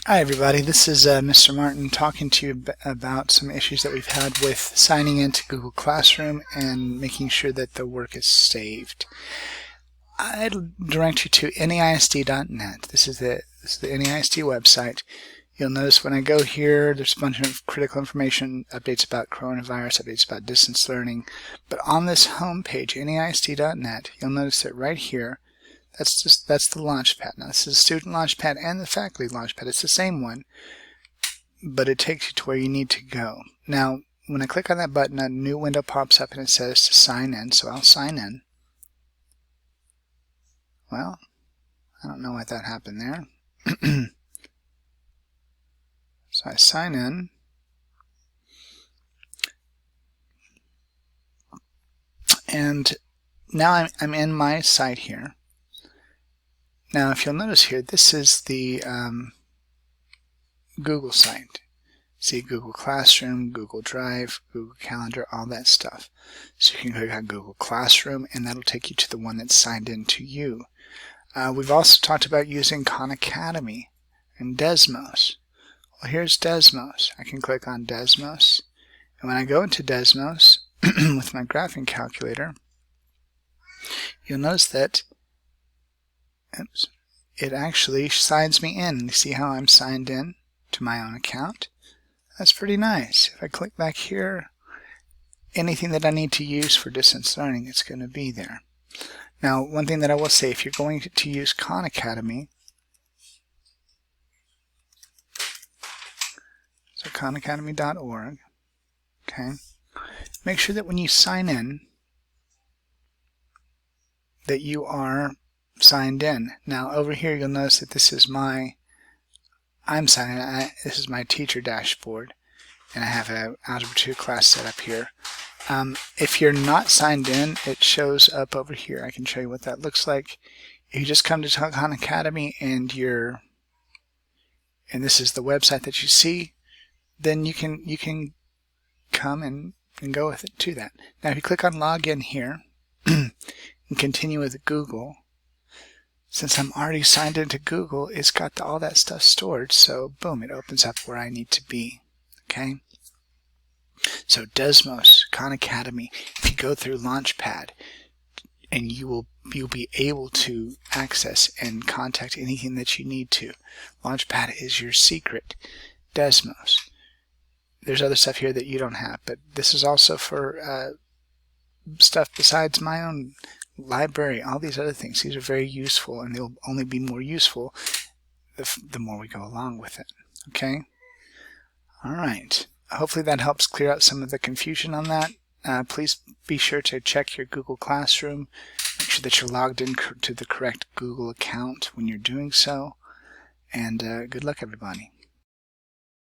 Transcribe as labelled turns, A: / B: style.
A: Hi everybody, this is Mr. Martin talking to you about some issues that we've had with signing into Google Classroom and making sure that the work is saved. I'd direct you to neisd.net. This is the NEISD website. You'll notice when I go here, there's a bunch of critical information, updates about coronavirus, updates about distance learning. But on this home page, neisd.net, you'll notice that right here, that's the Launchpad. Now this is the Student Launchpad and the Faculty Launchpad. It's the same one, but it takes you to where you need to go. Now, when I click on that button, a new window pops up and it says to sign in, so I'll sign in. Well, I don't know why that happened there. So I sign in. And now I'm in my site here. Now, if you'll notice here, this is the Google site. See Google Classroom, Google Drive, Google Calendar, all that stuff. So you can click on Google Classroom, and that'll take you to the one that's signed in to you. We've also talked about using Khan Academy and Desmos. Well, here's Desmos. I can click on Desmos, and when I go into Desmos with my graphing calculator, you'll notice that it actually signs me in. You see how I'm signed in to my own account? That's pretty nice. If I click back here, anything that I need to use for distance learning, it's going to be there. Now, one thing that I will say, if you're going to use Khan Academy, so khanacademy.org, okay, make sure that when you sign in, that you are signed in. Now over here you'll notice that this is I'm signing in. This is my teacher dashboard, and I have an Algebra 2 class set up here. If you're not signed in, it shows up over here. I can show you what that looks like. If you just come to Khan Academy and this is the website that you see, then you can come and go with it to that. Now if you click on login here and continue with Google, since I'm already signed into Google, it's got all that stuff stored, so boom, it opens up where I need to be. Okay? So Desmos, Khan Academy, if you go through Launchpad, and you'll be able to access and contact anything that you need to. Launchpad is your secret. Desmos. There's other stuff here that you don't have, but this is also for stuff besides my own library, all these other things. These are very useful, and they'll only be more useful the more we go along with it. Okay? Alright. Hopefully that helps clear out some of the confusion on that. Please be sure to check your Google Classroom. Make sure that you're logged in to the correct Google account when you're doing so. And good luck, everybody.